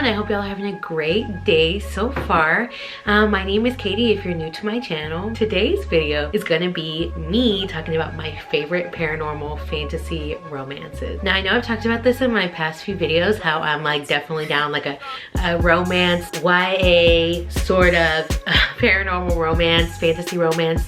everyone. I hope y'all are having a great day so far. My name is Katie if you're new to my channel. Today's video is gonna be me talking about my favorite paranormal fantasy romances. Now I know I've talked about this in my past few videos, how I'm like definitely down like a romance, YA sort of paranormal romance, fantasy romance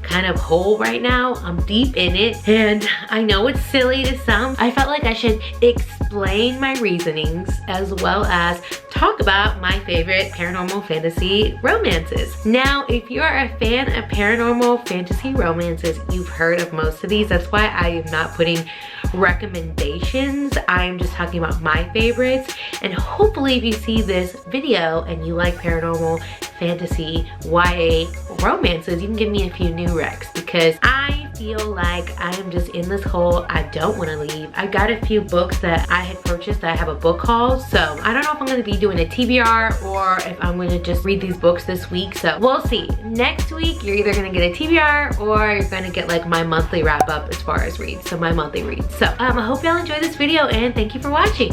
kind of hole right now. I'm deep in it and I know it's silly to some. I felt like I should explain my reasonings as well as talk about my favorite paranormal fantasy romances. Now, if you are a fan of paranormal fantasy romances, you've heard of most of these. That's why I am not putting recommendations. I am just talking about my favorites, and hopefully if you see this video and you like paranormal fantasy YA romances, you can give me a few new recs, because I feel like I am just in this hole. I don't want to leave. I got a few books that I had purchased that I have a book haul, so I don't know if I'm going to be doing a TBR or if I'm going to just read these books this week, so we'll see. Next week you're either going to get a TBR or you're going to get like my monthly wrap up as far as reads, so my monthly reads. So I hope y'all enjoy this video and thank you for watching.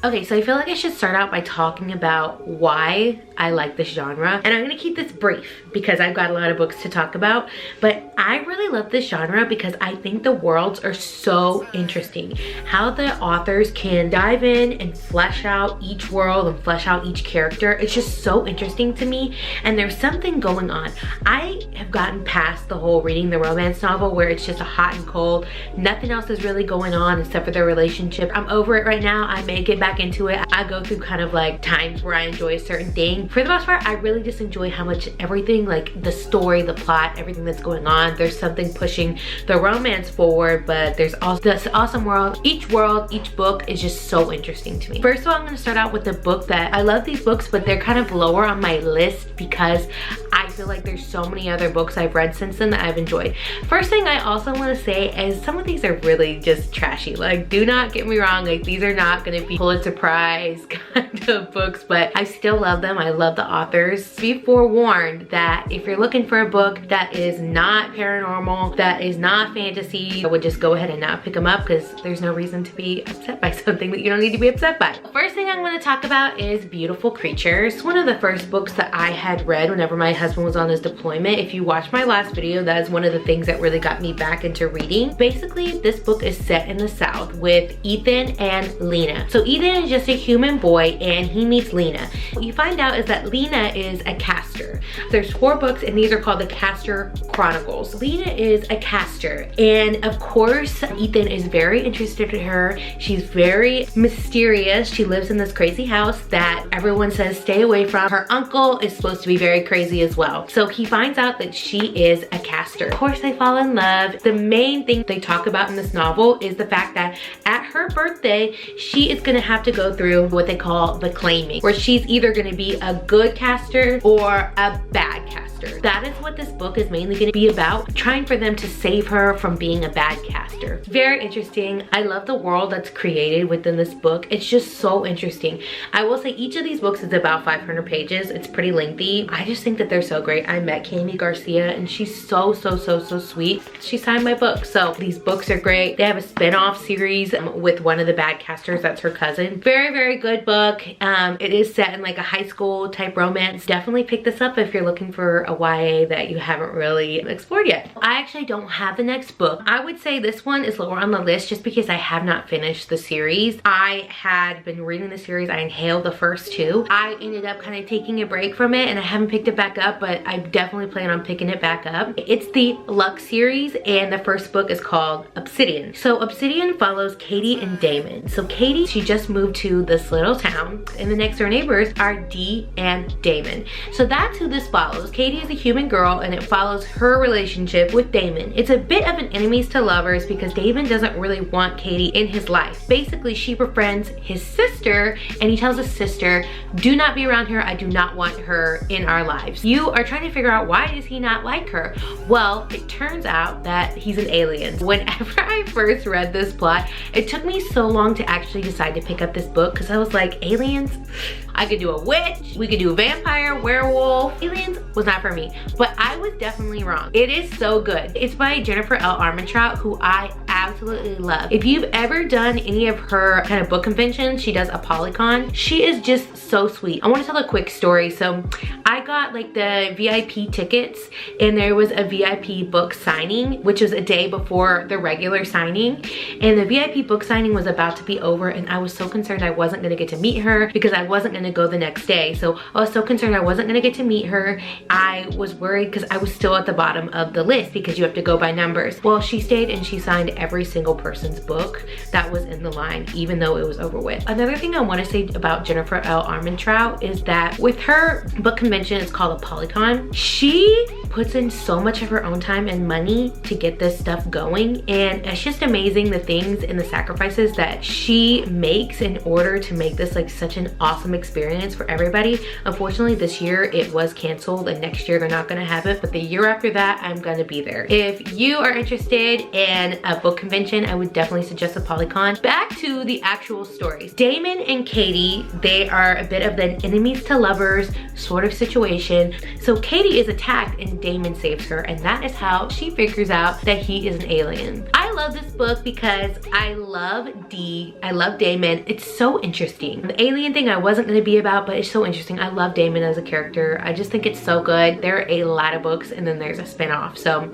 Okay, so I feel like I should start out by talking about why I like this genre. And I'm gonna keep this brief because I've got a lot of books to talk about, but I really love this genre because I think the worlds are so interesting. How the authors can dive in and flesh out each world and flesh out each character. It's just so interesting to me, and there's something going on. I have gotten past the whole reading the romance novel where it's just a hot and cold, nothing else is really going on except for their relationship. I'm over it right now. I may get back into it. I go through kind of like times where I enjoy a certain thing. For the most part, I really just enjoy how much everything, like the story, the plot, everything that's going on, there's something pushing the romance forward, but there's also this awesome world. Each book is just so interesting to me. First of all, I'm going to start out with the book that I love these books, but they're kind of lower on my list because I feel like there's so many other books I've read since then that I've enjoyed. First thing I also want to say is some of these are really just trashy. Like, do not get me wrong, like these are not going to be Pulitzer Prize kind of books, but I still love them. I love the authors. Be forewarned that if you're looking for a book that is not paranormal, that is not fantasy, I would just go ahead and not pick them up because there's no reason to be upset by something that you don't need to be upset by. First thing I'm going to talk about is Beautiful Creatures. One of the first books that I had read whenever my husband was on his deployment. If you watched my last video, that is one of the things that really got me back into reading. Basically, this book is set in the South with Ethan and Lena. So Ethan is just a human boy and he meets Lena. What you find out is that Lena is a caster. There's 4 books and these are called the Caster Chronicles. Lena is a caster, and of course Ethan is very interested in her. She's very mysterious. She lives in this crazy house that everyone says stay away from. Her uncle is supposed to be very crazy as well. So he finds out that she is a caster. Of course they fall in love. The main thing they talk about in this novel is the fact that at her birthday, she is gonna have to go through what they call the claiming, where she's either gonna be a good caster or a bad caster. That is what this book is mainly gonna be about, trying for them to save her from being a bad caster. Very interesting. I love the world that's created within this book. It's just so interesting. I will say each of these books is about 500 pages. It's pretty lengthy. I just think that they're so great. I met Kami Garcia and she's so sweet. She signed my book. So these books are great. They have a spin-off series with one of the bad casters. That's her cousin. Very good book. It is set in like a high school type romance. Definitely pick this up if you're looking for a YA that you haven't really explored yet. I actually don't have the next book. I would say this one is lower on the list just because I have not finished the series. I had been reading the series. I inhaled the first 2. I ended up kind of taking a break from it and I haven't picked it back up, but I definitely plan on picking it back up. It's the Luck series and the first book is called Obsidian. So Obsidian follows Katie and Damon. So Katie, she just moved to this little town and the next door neighbors are Dee and Damon. So that's who this follows. Katie is a human girl and it follows her relationship with Damon. It's a bit of an enemies to lovers because Damon doesn't really want Katie in his life. Basically, she befriends his sister and he tells his sister, do not be around her. I do not want her in our lives. You are trying to figure out why does he not like her? Well, it turns out that he's an alien. Whenever I first read this plot, it took me so long to actually decide to pick up this book because I was like, aliens? I could do a witch, we could do a vampire, werewolf. Aliens was not for me. me, but I was definitely wrong. It is so good. It's by Jennifer L. Armentrout, who I absolutely love. If you've ever done any of her kind of book conventions, she does a Polycon. She is just so sweet. I want to tell a quick story. So I got like the VIP tickets, and there was a VIP book signing, which was a day before the regular signing, and the VIP book signing was about to be over, and I was so concerned I wasn't going to get to meet her because I wasn't going to go the next day. So I was so concerned I wasn't going to get to meet her. I was worried because I was still at the bottom of the list because you have to go by numbers. Well, she stayed and she signed every single person's book that was in the line, even though it was over with. Another thing I want to say about Jennifer L. Armentrout is that with her book convention, it's called a Polycon, she puts in so much of her own time and money to get this stuff going, and it's just amazing the things and the sacrifices that she makes in order to make this like such an awesome experience for everybody. Unfortunately, this year it was canceled, and next year they're not going to have it, but the year after that I'm going to be there. If you are interested in a book convention, I would definitely suggest a Polycon. Back to the actual stories. Damon and Katie, they are a bit of an enemies to lovers sort of situation. So Katie is attacked and Damon saves her, and that is how she figures out that he is an alien. I love this book because I love Damon. It's so interesting. The alien thing I wasn't going to be about, but it's so interesting. I love Damon as a character. I just think it's so good. There are a lot of books, and then there's a spin-off, so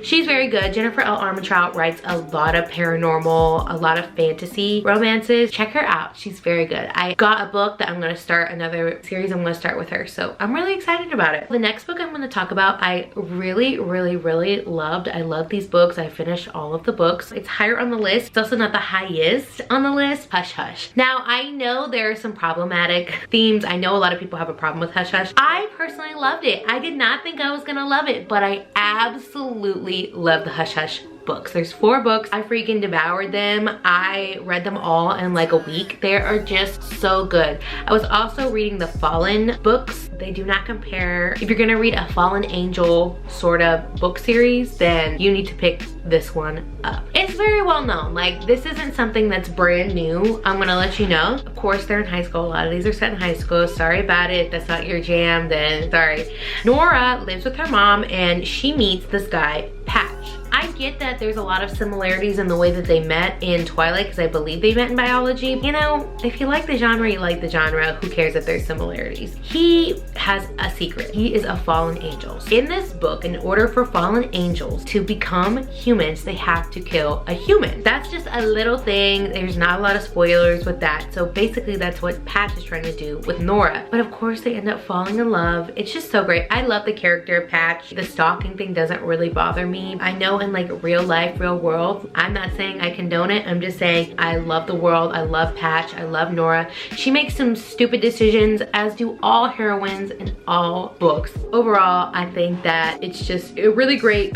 she's very good. Jennifer L. Armentrout writes a lot of paranormal, a lot of fantasy romances. Check her out. She's very good. I got a book that I'm going to start, another series I'm going to start with her, so I'm really excited about it. The next book I'm going to talk about, I really loved. I love these books. I finished all of the books. It's higher on the list. It's also not the highest on the list. Hush Hush. Now, I know there are some problematic themes. I know a lot of people have a problem with Hush Hush. I personally loved it. I did not think I was gonna love it, but I absolutely love the Hush Hush books. There's 4 books. I freaking devoured them. I read them all in like a week. They are just so good. I was also reading the Fallen books. They do not compare. If you're gonna read a Fallen Angel sort of book series, then you need to pick this one up. It's very well known. Like, this isn't something that's brand new. I'm gonna let you know. Of course, they're in high school. A lot of these are set in high school. Sorry about it. If that's not your jam, then sorry. Nora lives with her mom, and she meets this guy, Patch. I get that there's a lot of similarities in the way that they met in Twilight, because I believe they met in biology. You know, if you like the genre, you like the genre. Who cares if there's similarities? He has a secret. He is a fallen angel. In this book, in order for fallen angels to become humans, they have to kill a human. That's just a little thing. There's not a lot of spoilers with that. So basically that's what Patch is trying to do with Nora. But of course they end up falling in love. It's just so great. I love the character of Patch. The stalking thing doesn't really bother me. I know in like real life, real world, I'm not saying I condone it. I'm just saying I love the world. I love Patch. I love Nora. She makes some stupid decisions, as do all heroines in all books. Overall, I think that it's just a really great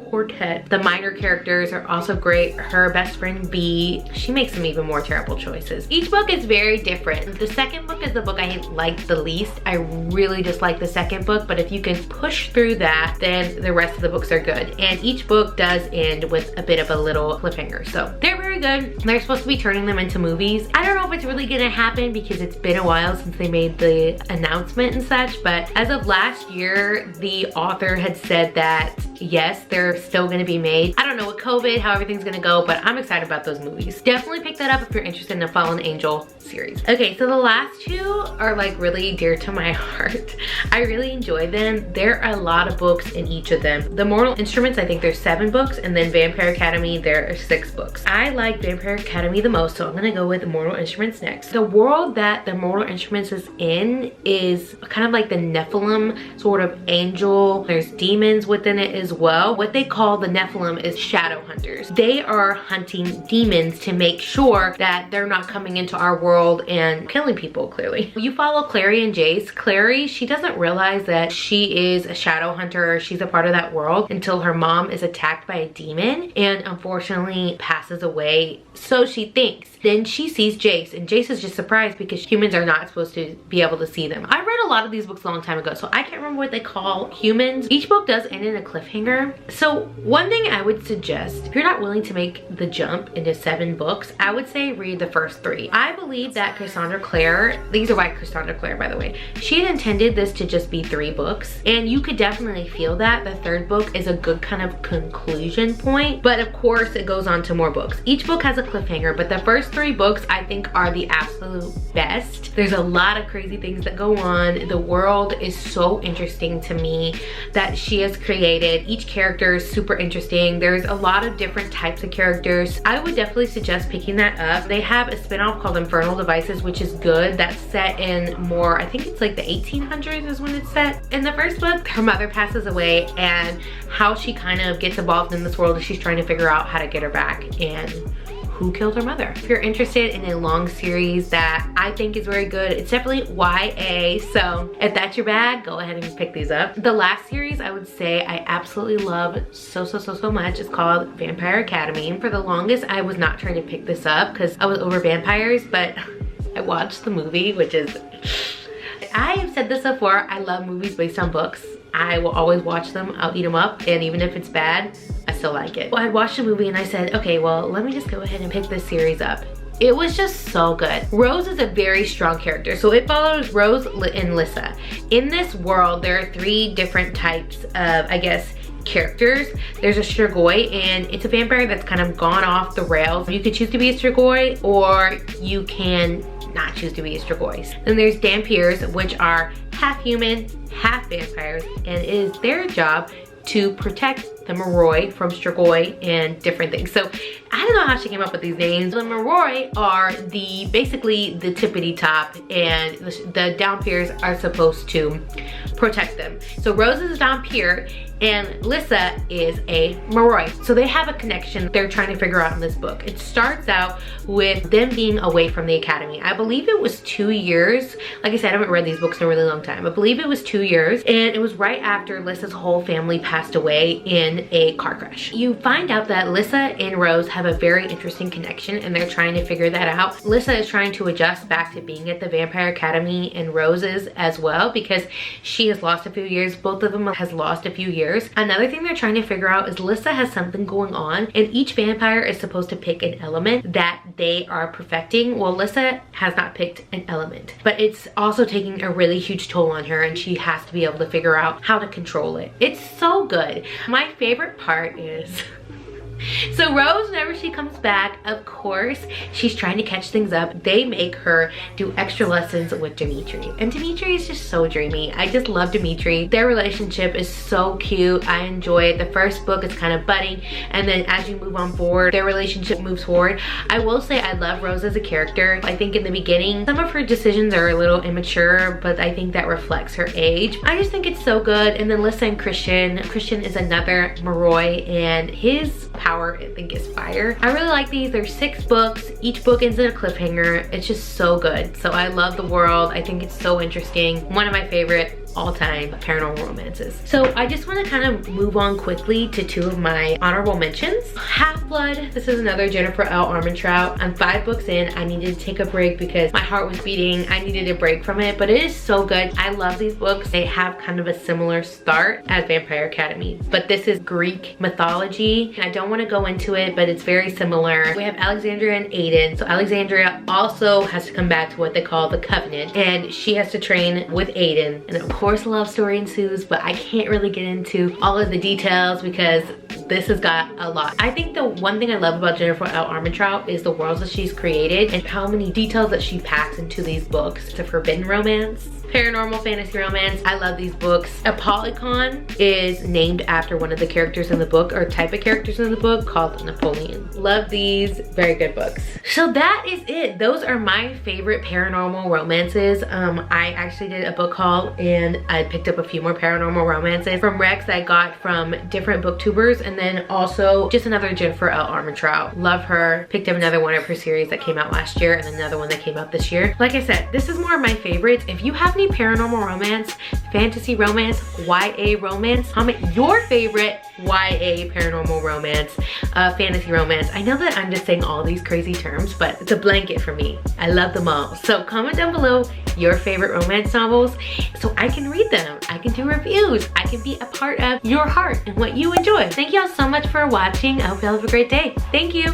quartet. The minor characters are also great. Her best friend B, she makes some even more terrible choices. Each book is very different. The second book is the book I liked the least. I really dislike the second book, but if you can push through that, then the rest of the books are good. And each book does end with a bit of a little cliffhanger. So they're very good. They're supposed to be turning them into movies. I don't know if it's really gonna happen because it's been a while since they made the announcement and such, but as of last year, the author had said that yes, they're still gonna be made. I don't know with COVID how everything's gonna go, but I'm excited about those movies. Definitely pick that up if you're interested in a Fallen Angel series. Okay, so the last 2 are like really dear to my heart. I really enjoy them. There are a lot of books in each of them. The Mortal Instruments, I think there's 7 books, and then Vampire Academy, there are 6 books. I like Vampire Academy the most, so I'm gonna go with Mortal Instruments next. The world that the Mortal Instruments is in is kind of like the Nephilim sort of angel. There's demons within it as well. What they call the Nephilim is shadow hunters. They are hunting demons to make sure that they're not coming into our world and killing people, clearly. You follow Clary and Jace. Clary, she doesn't realize that she is a shadow hunter. She's a part of that world until her mom is attacked by a demon and unfortunately passes away, so she thinks. then she sees Jace, and Jace is just surprised because humans are not supposed to be able to see them. I read a lot of these books a long time ago, so I can't remember what they call humans. Each book does end in a cliffhanger. So one thing I would suggest, if you're not willing to make the jump into 7 books, I would say read the first 3. I believe that Cassandra Clare, these are by Cassandra Clare by the way, she had intended this to just be 3 books, and you could definitely feel that. The 3rd book is a good kind of conclusion point, but of course it goes on to more books. Each book has a cliffhanger, but the first 3 books I think are the absolute best. There's a lot of crazy things that go on. The world is so interesting to me that she has created. Each character is super interesting. There's a lot of different types of characters. I would definitely suggest picking that up. They have a spin-off called Infernal Devices, which is good. That's set in more, I think it's like the 1800s is when it's set. In the first book, her mother passes away, and how she kind of gets involved in this world is she's trying to figure out how to get her back and who killed her mother. If you're interested in a long series that I think is very good, it's definitely YA, so if that's your bag, go ahead and pick these up. The last series I would say I absolutely love so much is called Vampire Academy. For the longest, I was not trying to pick this up because I was over vampires, but I watched the movie, which is, I have said this before, I love movies based on books. I will always watch them, I'll eat them up, and even if it's bad, I still like it. Well, I watched the movie and I said, okay, well, let me just go ahead and pick this series up. It was just so good. Rose is a very strong character. So it follows Rose and Lissa. In this world, there are 3 different types of, I guess, characters. There's a Strigoi, and it's a vampire that's kind of gone off the rails. You could choose to be a Strigoi, or you can not choose to be a Strigoi. Then there's Dampiers, which are half human, half vampires, and it is their job to protect the Moroi from Strigoi and different things. So I don't know how she came up with these names. The Moroi are basically the tippity top, and the Dampiers are supposed to protect them. So Rose is a Dampier and Lissa is a Moroi. So they have a connection they're trying to figure out in this book. It starts out with them being away from the academy. I believe it was 2 years. Like I said, I haven't read these books in a really long time. I believe it was 2 years, and it was right after Lissa's whole family passed away in a car crash. You find out that Lissa and Rose have a very interesting connection, and they're trying to figure that out. Lissa is trying to adjust back to being at the Vampire Academy, and Rose is as well, because she has lost a few years. Both of them has lost a few years. Another thing they're trying to figure out is Lissa has something going on, and each vampire is supposed to pick an element that they are perfecting. Well, Lissa has not picked an element, but it's also taking a really huge toll on her, and she has to be able to figure out how to control it. It's so good. My favorite part is so Rose, whenever she comes back, of course, she's trying to catch things up. They make her do extra lessons with Dimitri. And Dimitri is just so dreamy. I just love Dimitri. Their relationship is so cute. I enjoy it. The first book is kind of budding, and then as you move on forward, their relationship moves forward. I will say I love Rose as a character. I think in the beginning, some of her decisions are a little immature, but I think that reflects her age. I just think it's so good. And then Lissa and Christian. Christian is another Moroi, and his power, I think, is fire. I really like these. There's 6 books. Each book ends in a cliffhanger. It's just so good. So I love the world. I think it's so interesting. One of my favorite all-time paranormal romances. So I just want to kind of move on quickly to 2 of my honorable mentions. Half-Blood. This is another Jennifer L. Armentrout. I'm 5 books in. I needed to take a break because my heart was beating. I needed a break from it, but it is so good. I love these books. They have kind of a similar start as Vampire Academy, but this is Greek mythology. I don't want to go into it, but it's very similar. We have Alexandria and Aiden. So Alexandria also has to come back to what they call the Covenant, and she has to train with Aiden. And of course, a love story ensues, but I can't really get into all of the details because this has got a lot. I think the one thing I love about Jennifer L. Armentrout is the worlds that she's created and how many details that she packs into these books. It's a forbidden romance, paranormal fantasy romance. I love these books. Apolycon is named after one of the characters in the book, or type of characters in the book, called Napoleon. Love these. Very good books. So that is it. Those are my favorite paranormal romances. I actually did a book haul, and I picked up a few more paranormal romances from Rex I got from different booktubers, and then also just another Jennifer L. Armentrout. Love her. Picked up another one of her series that came out last year, and another one that came out this year. Like I said, this is more of my favorites. If you have any paranormal romance, fantasy romance, YA romance, comment your favorite YA, paranormal romance, fantasy romance. I know that I'm just saying all these crazy terms, but it's a blanket for me. I love them all. So comment down below your favorite romance novels so I can read them. I can do reviews. I can be a part of your heart and what you enjoy. Thank y'all so much for watching. I hope y'all have a great day. Thank you.